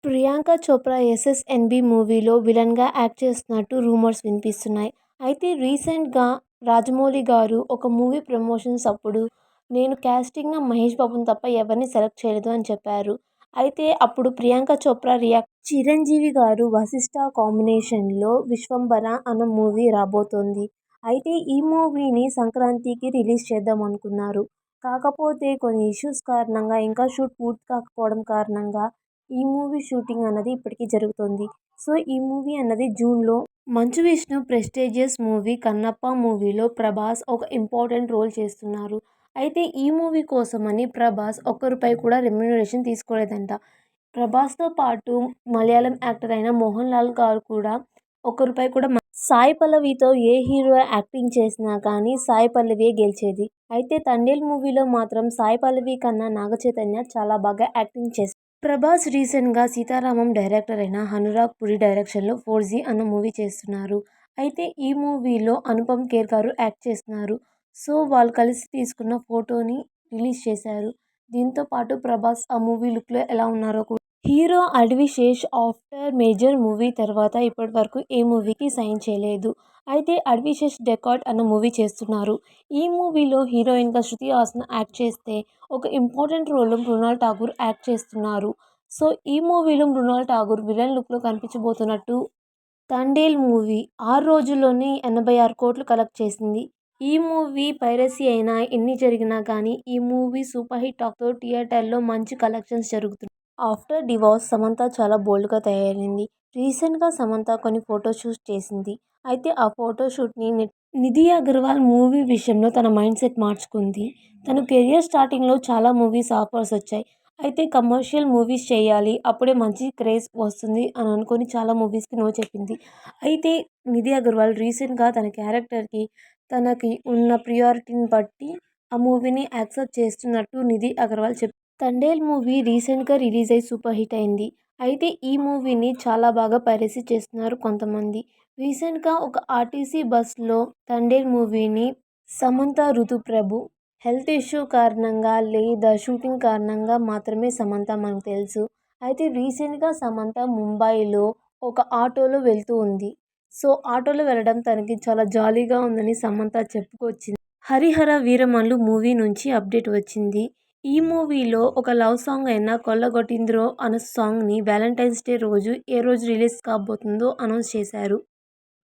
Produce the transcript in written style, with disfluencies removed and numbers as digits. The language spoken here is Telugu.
ప్రియాంక చోప్రా 'ఎస్ఎస్ఎన్బి' మూవీలో విలన్‌గా యాక్ట్ చేస్తున్నట్టు రూమర్స్ వినిపిస్తున్నాయి. అయితే రీసెంట్‌గా రాజమౌళి గారు ఒక మూవీ ప్రమోషన్స్ అప్పుడు నేను కాస్టింగ్‌గా మహేష్ బాబుని తప్ప ఎవరిని సెలెక్ట్ చేయలేదు అని చెప్పారు. అయితే అప్పుడు ప్రియాంక చోప్రా చిరంజీవి గారు 'వశిష్ఠ' కాంబినేషన్‌లో 'విశ్వంభర' అన్న మూవీ రాబోతోంది. అయితే ఈ మూవీని సంక్రాంతికి రిలీజ్ చేద్దాం అనుకున్నారు. కాకపోతే కొన్ని ఇష్యూస్ కారణంగా ఇంకా షూట్ పూర్తి కాకపోవడం కారణంగా ఈ మూవీ షూటింగ్ అన్నది ఇప్పటికి జరుగుతోంది. సో, ఈ మూవీ అన్నది జూన్‌లో 'మంచు విష్ణు' ప్రెస్టీజియస్ మూవీ 'కన్నప్ప' మూవీలో ప్రభాస్ ఒక ఇంపార్టెంట్ రోల్ చేస్తున్నారు. అయితే ఈ మూవీ కోసమని ప్రభాస్ ఒక్క రూపాయి కూడా రెమ్యూనరేషన్ తీసుకోలేదంట. ప్రభాస్‌తో పాటు మలయాళం యాక్టర్ అయిన మోహన్ లాల్ గారు కూడా ఒక్క రూపాయి కూడా సాయి పల్లవితో ఏ హీరో యాక్టింగ్ చేసినా కానీ సాయి పల్లవియే గెలిచేది. అయితే 'తండేల్' మూవీలో మాత్రం సాయి పల్లవి కన్నా నాగ చైతన్య చాలా బాగా యాక్టింగ్ చేశారు. ప్రభాస్ రీసెంట్‌గా 'సీతారామం' డైరెక్టర్ అయిన అనురాగ్ పురి డైరెక్షన్‌లో 'ఫోర్జీ' అన్న మూవీ చేస్తున్నారు. అయితే ఈ మూవీలో అనుపమ్ ఖేర్ గారు యాక్ట్ చేస్తున్నారు. సో, వాళ్ళు కలిసి తీసుకున్న ఫోటోని రిలీజ్ చేశారు. దీంతో పాటు ప్రభాస్ ఆ మూవీ లుక్‌లో ఎలా ఉన్నారో కూడా హీరో అడవి శేష్ ఆఫ్టర్ మేజర్ మూవీ తర్వాత ఇప్పటివరకు ఏ మూవీకి సైన్ చేయలేదు. అయితే అడవి శేష్ డెకార్డ్ అన్న మూవీ చేస్తున్నారు. ఈ మూవీలో హీరోయిన్‌గా శృతి హాసన్ యాక్ట్ చేస్తే ఒక ఇంపార్టెంట్ రోల్‌లో మృణాల్ ఠాగూర్ యాక్ట్ చేస్తున్నారు. సో, ఈ మూవీలో మృణాల్ ఠాగూర్ విలన్ లుక్‌లో కనిపించబోతున్నట్టు 'తండేల్' మూవీ 6 రోజుల్లోనే 86 కోట్లు కలెక్ట్ చేసింది. ఈ మూవీ పైరసీ అయినా ఎన్ని జరిగినా కానీ ఈ మూవీ సూపర్ హిట్ టాక్‌తో థియేటర్‌లో మంచి కలెక్షన్స్ జరుగుతున్నాయి. ఆఫ్టర్ డివోర్స్ సమంత చాలా బోల్డ్‌గా తయారైంది. రీసెంట్‌గా సమంత కొన్ని ఫోటోషూట్స్ చేసింది. అయితే ఆ ఫోటోషూట్‌ని నిధి అగర్వాల్ మూవీ విషయంలో తన మైండ్ సెట్ మార్చుకుంది. తను కెరియర్ స్టార్టింగ్‌లో చాలా మూవీస్ ఆఫర్స్ వచ్చాయి. అయితే కమర్షియల్ మూవీస్ చేయాలి. అప్పుడే మంచి క్రేజ్ వస్తుంది అని అనుకోని చాలా మూవీస్‌కి నో చెప్పింది. అయితే నిధి అగర్వాల్ రీసెంట్‌గా తన క్యారెక్టర్‌కి తనకి ఉన్న ప్రియారిటీని బట్టి ఆ మూవీని యాక్సెప్ట్ చేస్తున్నట్టు నిధి అగర్వాల్ 'తండేల్' మూవీ రీసెంట్‌గా రిలీజ్ అయ్యి సూపర్ హిట్ అయింది. అయితే ఈ మూవీని చాలా బాగా పైరసీ చేస్తున్నారు కొంతమంది. రీసెంట్‌గా ఒక ఆర్టీసీ బస్‌లో 'తండేల్' మూవీని సమంత, ఋతుప్రభు హెల్త్ ఇష్యూ కారణంగా లేదా షూటింగ్ కారణంగా మాత్రమే సమంత మనకు తెలుసు. అయితే రీసెంట్‌గా సమంత ముంబైలో ఒక ఆటోలో వెళ్తూ ఉంది. సో, ఆటోలో వెళ్ళడం తనకి చాలా జాలీగా ఉందని సమంత చెప్పుకొచ్చింది. 'హరిహర వీరమల్లు' మూవీ నుంచి అప్డేట్ వచ్చింది. ఈ మూవీలో ఒక లవ్ సాంగ్ అయిన 'కొల్లగొట్టిందిరో' అనే సాంగ్‌ని వాలంటైన్స్ డే రోజు ఏ రోజు రిలీజ్ కాబోతుందో అనౌన్స్ చేశారు.